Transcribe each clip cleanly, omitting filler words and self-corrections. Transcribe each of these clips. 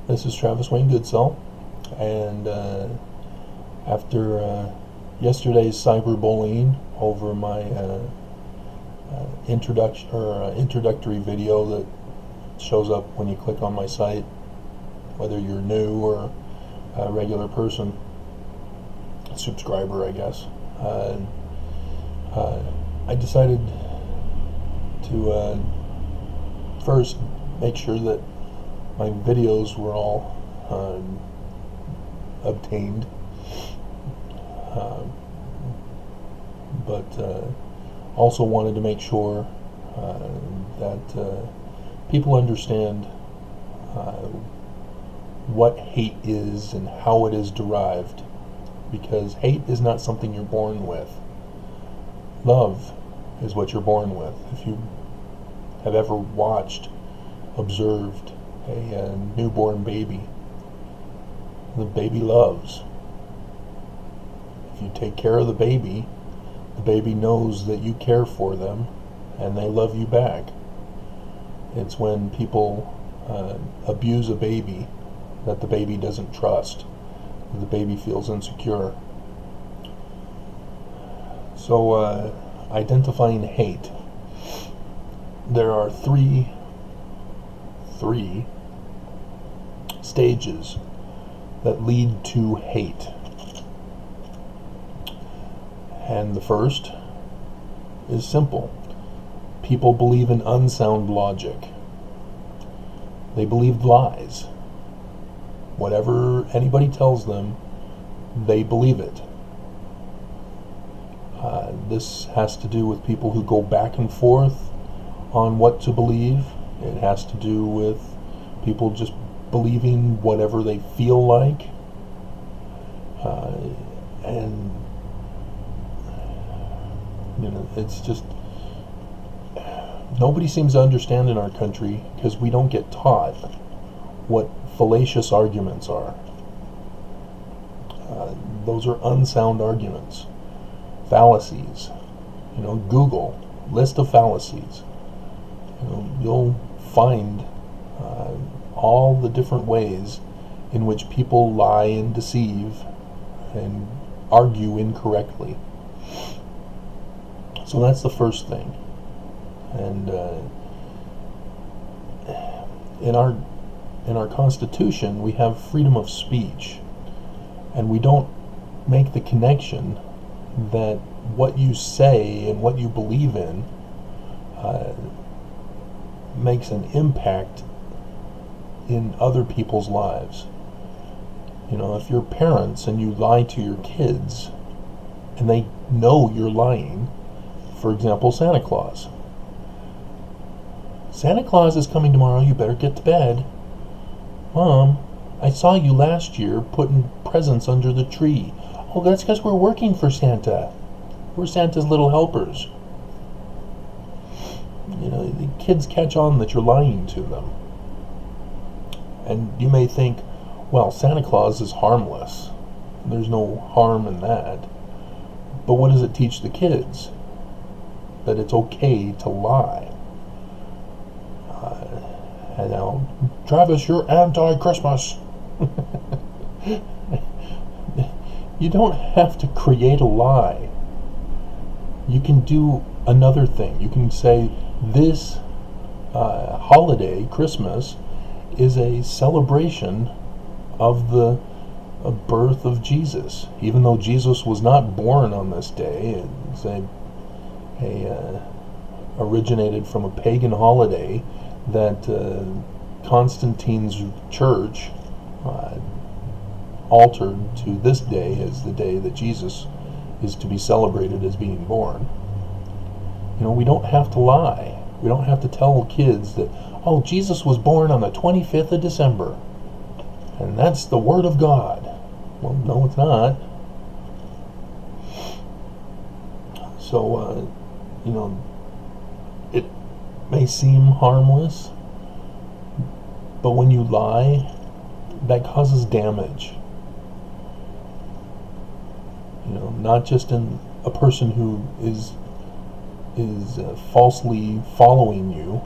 This is Travis Wayne Goodsell, and after yesterday's cyberbullying over my introductory video that shows up when you click on my site, whether you're new or a regular person, subscriber, I guess, I decided to first make sure that my videos were all obtained, but also wanted to make sure that people understand what hate is and how it is derived, because hate is not something you're born with. Love is what you're born with. If you have ever observed a newborn baby, the baby loves. If you take care of the baby knows that you care for them and they love you back. It's when people abuse a baby that the baby doesn't trust, that the baby feels insecure. So identifying hate, there are three stages that lead to hate. And the first is simple. People believe in unsound logic. They believe lies. Whatever anybody tells them, they believe it. This has to do with people who go back and forth on what to believe. It has to do with people just believing whatever they feel like. And it's just, nobody seems to understand in our country, because we don't get taught what fallacious arguments are. Those are unsound arguments. Fallacies. Google list of fallacies. You'll find all the different ways in which people lie and deceive and argue incorrectly. So that's the first thing. And in our Constitution, we have freedom of speech, and we don't make the connection that what you say and what you believe in makes an impact in other people's lives. If you're parents and you lie to your kids and they know you're lying, for example, Santa Claus is coming tomorrow, you better get to bed. Mom, I saw you last year putting presents under the tree. Oh, that's because we're working for Santa. We're Santa's little helpers. The kids catch on that you're lying to them. And you may think, well, Santa Claus is harmless. There's no harm in that. But what does it teach the kids? That it's okay to lie. And now, Travis, you're anti-Christmas. You don't have to create a lie. You can do another thing. You can say, this holiday, Christmas, is a celebration of the birth of Jesus. Even though Jesus was not born on this day, it's originated from a pagan holiday that Constantine's church altered to this day as the day that Jesus is to be celebrated as being born. We don't have to lie. We don't have to tell kids that, oh, Jesus was born on the 25th of December, and that's the Word of God. Well, no, it's not. So, it may seem harmless, but when you lie, that causes damage. Not just in a person who is falsely following you,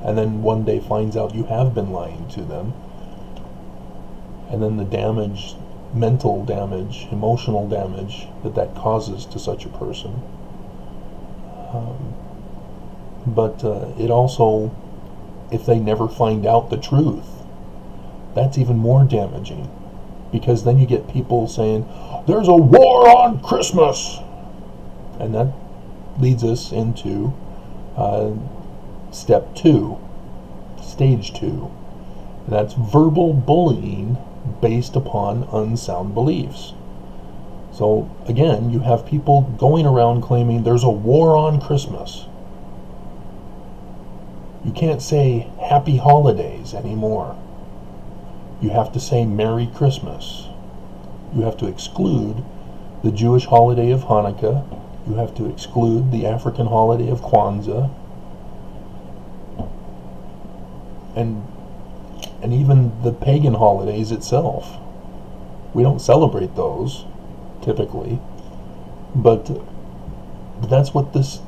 and then one day finds out you have been lying to them, and then the damage, mental damage, emotional damage that causes to such a person. But it also, if they never find out the truth, that's even more damaging, because then you get people saying, there's a war on Christmas, and that leads us into step 2, stage 2. That's verbal bullying based upon unsound beliefs. So again, you have people going around claiming there's a war on Christmas. You can't say Happy Holidays anymore. You have to say Merry Christmas. You have to exclude the Jewish holiday of Hanukkah. You have to exclude the African holiday of Kwanzaa. And even the pagan holidays itself. We don't celebrate those, typically. But that's what this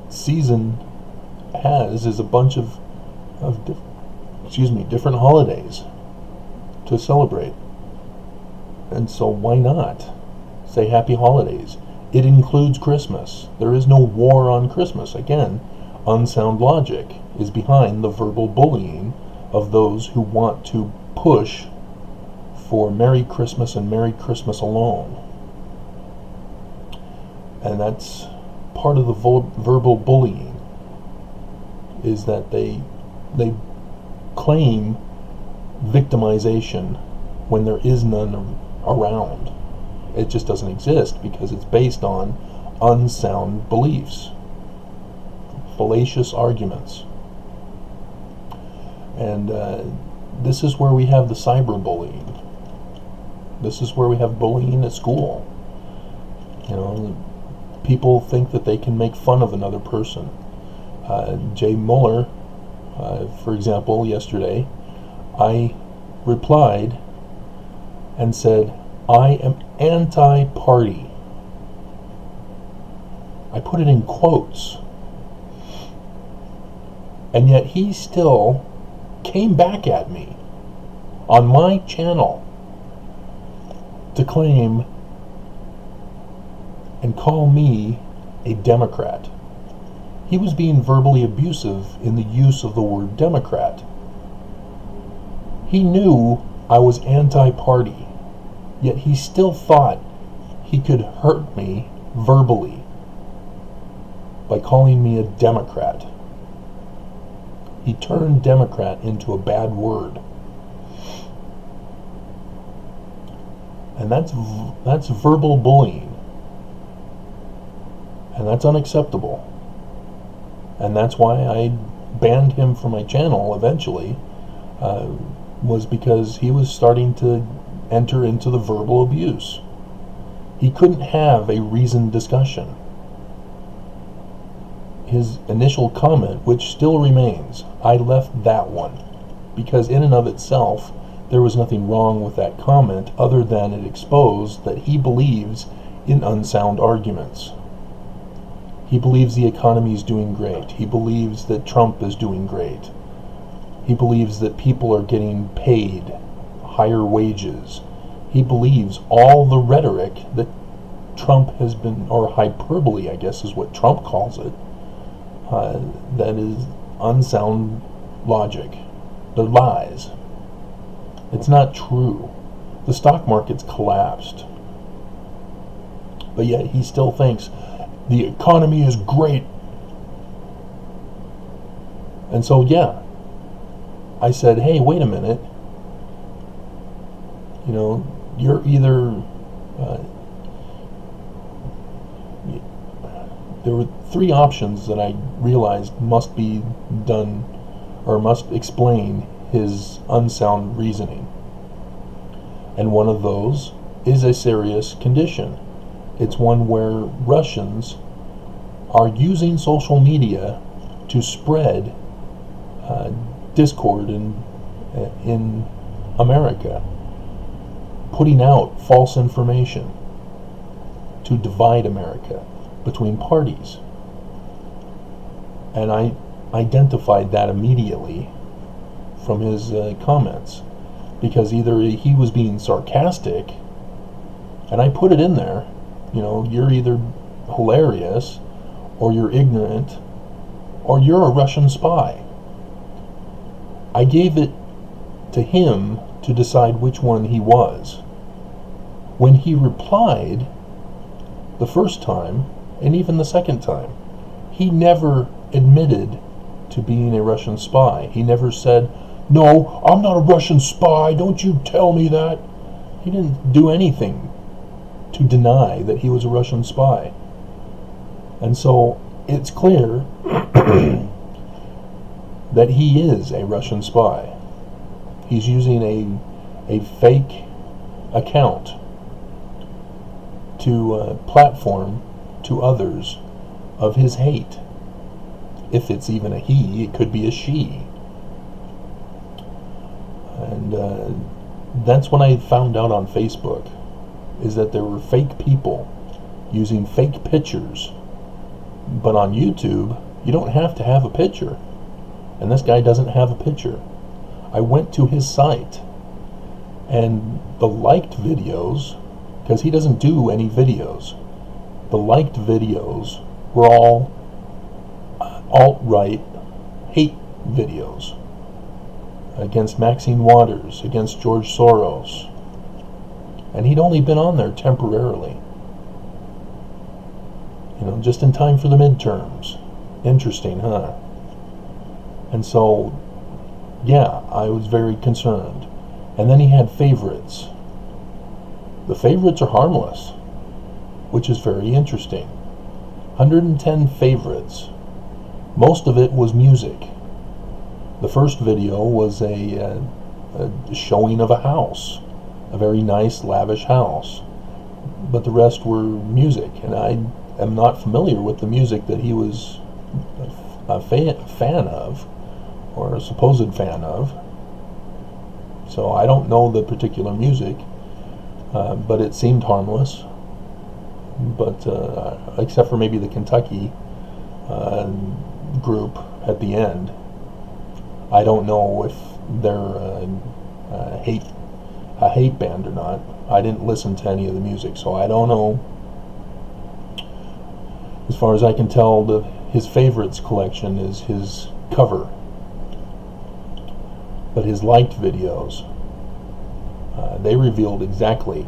season has, is a bunch of different holidays to celebrate. And so why not say Happy Holidays? It includes Christmas. There is no war on Christmas. Again, unsound logic is behind the verbal bullying of those who want to push for Merry Christmas and Merry Christmas alone. And that's part of the verbal bullying, is that they claim victimization when there is none around. It just doesn't exist because it's based on unsound beliefs, fallacious arguments. And this is where we have the cyberbullying. This is where we have bullying at school. You know, people think that they can make fun of another person. Jay Mueller, for example, yesterday, I replied and said, I am anti-party. I put it in quotes. And yet he still came back at me on my channel to claim and call me a Democrat. He was being verbally abusive in the use of the word Democrat. He knew I was anti-party, yet he still thought he could hurt me verbally by calling me a Democrat. He turned Democrat into a bad word. And that's verbal bullying. And that's unacceptable. And that's why I banned him from my channel eventually, was because he was starting to enter into the verbal abuse. He couldn't have a reasoned discussion. His initial comment, which still remains, I left that one, because in and of itself, there was nothing wrong with that comment other than it exposed that he believes in unsound arguments. He believes the economy is doing great. He believes that Trump is doing great. He believes that people are getting paid higher wages. He believes all the rhetoric that Trump has been, or hyperbole, I guess is what Trump calls it, that is unsound logic. They're lies. It's not true. The stock market's collapsed. But yet he still thinks the economy is great. And so, yeah, I said, hey, wait a minute. You know, you're either... there were 3 options that I realized must be done, or must explain his unsound reasoning. And one of those is a serious condition. It's one where Russians are using social media to spread discord in America, putting out false information to divide America between parties. And I identified that immediately from his comments. because either he was being sarcastic, and I put it in there, you're either hilarious, or you're ignorant, or you're a Russian spy. I gave it to him to decide which one he was. When he replied the first time, and even the second time, he never admitted to being a Russian spy. He never said, "No, I'm not a Russian spy, don't you tell me that." He didn't do anything to deny that he was a Russian spy. And so it's clear that he is a Russian spy. He's using a fake account to platform to others of his hate. If it's even a he, it could be a she. And that's when I found out on Facebook, is that there were fake people using fake pictures. But on YouTube, you don't have to have a picture. And this guy doesn't have a picture. I went to his site, and the liked videos, because he doesn't do any videos, the liked videos were all alt-right hate videos against Maxine Waters, against George Soros. And he'd only been on there temporarily, just in time for the midterms. Interesting, huh? And so, yeah, I was very concerned. And then he had favorites. The favorites are harmless, which is very interesting. 110 favorites. Most of it was music. The first video was a showing of a house, a very nice, lavish house. But the rest were music, and I am not familiar with the music that he was a fan of, or a supposed fan of. So I don't know the particular music, but it seemed harmless. But except for maybe the Kentucky group at the end, I don't know if they're a hate band or not. I didn't listen to any of the music, so I don't know. As far as I can tell, his favorites collection is his cover. But his liked videos, they revealed exactly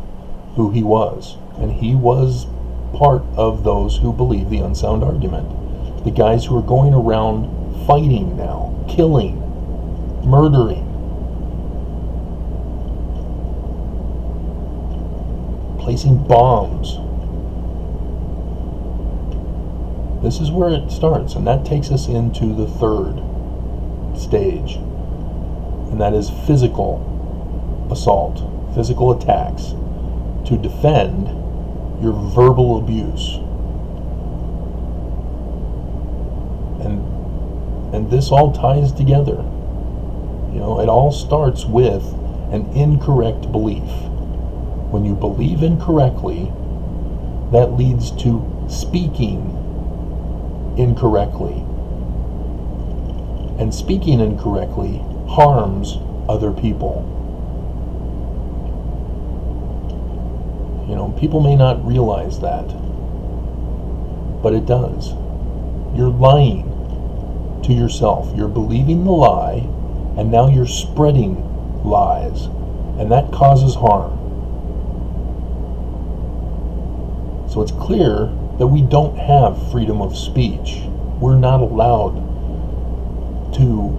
who he was. And he was part of those who believe the unsound argument. The guys who are going around fighting now, killing, murdering, placing bombs. This is where it starts, and that takes us into the third stage, and that is physical assault, physical attacks, to defend your verbal abuse. And this all ties together. It all starts with an incorrect belief. When you believe incorrectly, that leads to speaking incorrectly. And speaking incorrectly harms other people. People may not realize that, but it does. You're lying to yourself. You're believing the lie, and now you're spreading lies, and that causes harm. So it's clear that we don't have freedom of speech. We're not allowed to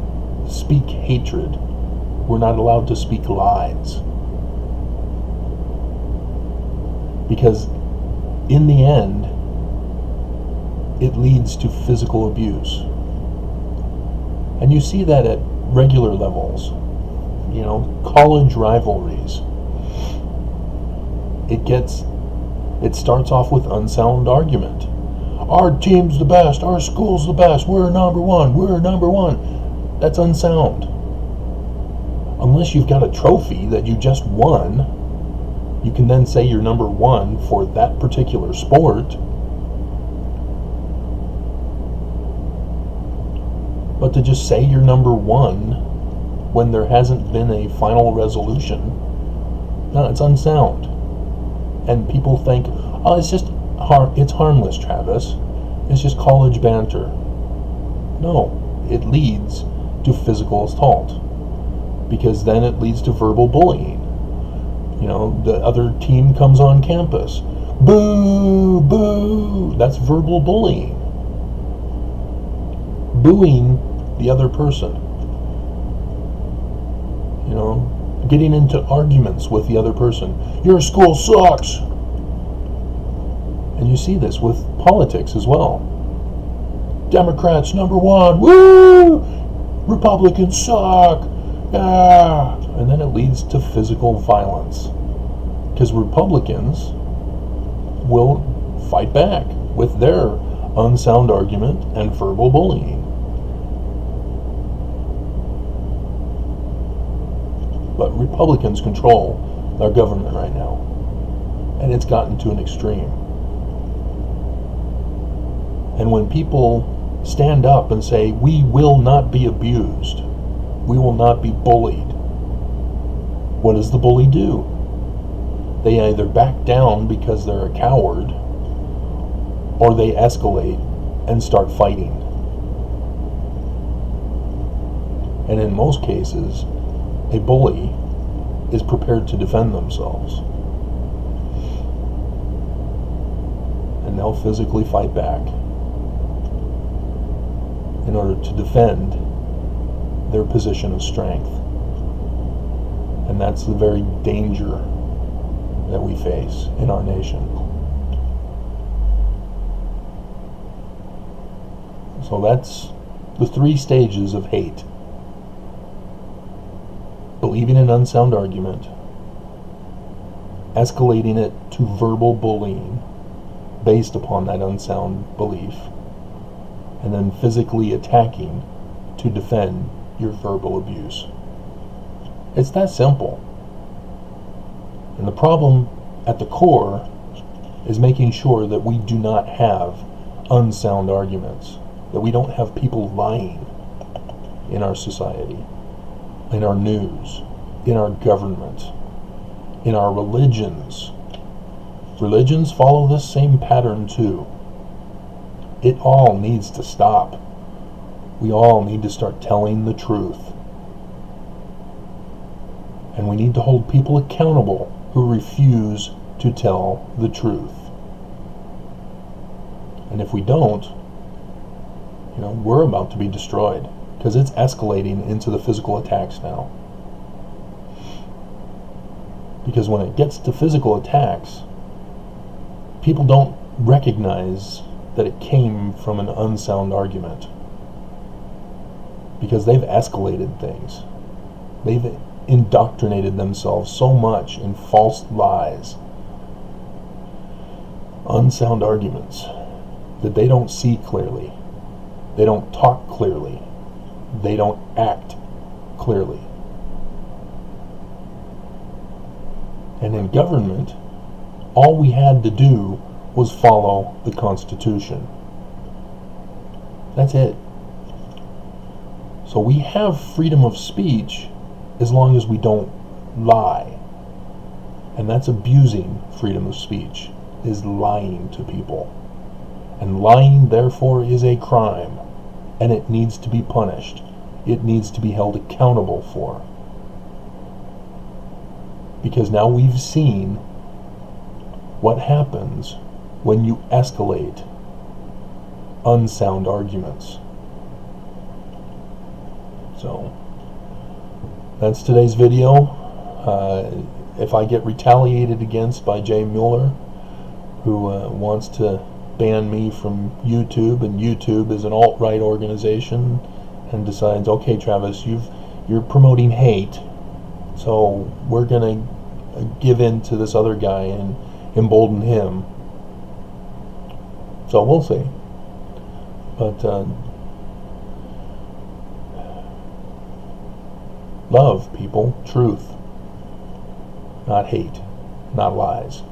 speak hatred. We're not allowed to speak lies. Because in the end, it leads to physical abuse. And you see that at regular levels. College rivalries. It starts off with unsound argument. Our team's the best, our school's the best, we're number one. That's unsound. Unless you've got a trophy that you just won, you can then say you're number one for that particular sport. But to just say you're number one when there hasn't been a final resolution, no, it's unsound. And people think, oh, it's harmless, Travis. It's just college banter. No, it leads to physical assault, because then it leads to verbal bullying. The other team comes on campus. Boo, boo. That's verbal bullying. Booing the other person. Getting into arguments with the other person. Your school sucks. And you see this with politics as well. Democrats number one. Woo! Republicans suck. Ah! And then it leads to physical violence. Because Republicans will fight back with their unsound argument and verbal bullying. But Republicans control our government right now. And it's gotten to an extreme. And when people stand up and say, we will not be abused, we will not be bullied, what does the bully do? They either back down because they're a coward, or they escalate and start fighting. And in most cases, a bully is prepared to defend themselves. And they'll physically fight back in order to defend their position of strength. And that's the very danger that we face in our nation. So that's the 3 stages of hate. Believing an unsound argument, escalating it to verbal bullying based upon that unsound belief, and then physically attacking to defend your verbal abuse. It's that simple. And the problem at the core is making sure that we do not have unsound arguments, that we don't have people lying in our society, in our news, in our government, in our religions. Religions follow this same pattern too. It all needs to stop. We all need to start telling the truth. And we need to hold people accountable who refuse to tell the truth. And if we don't, we're about to be destroyed, because it's escalating into the physical attacks now. Because when it gets to physical attacks, people don't recognize that it came from an unsound argument, because they've escalated things. They've indoctrinated themselves so much in false lies, unsound arguments, that they don't see clearly, they don't talk clearly, they don't act clearly. And in government, all we had to do was follow the Constitution. That's it. So we have freedom of speech as long as we don't lie. And that's abusing freedom of speech, is lying to people. And lying, therefore, is a crime. And it needs to be punished. It needs to be held accountable for. Because now we've seen what happens when you escalate unsound arguments. So that's today's video. If I get retaliated against by Jay Mueller, who wants to ban me from YouTube, and YouTube is an alt-right organization, and decides, okay, Travis, you're promoting hate, so we're gonna give in to this other guy and embolden him. So we'll see. But love, people, truth, not hate, not lies.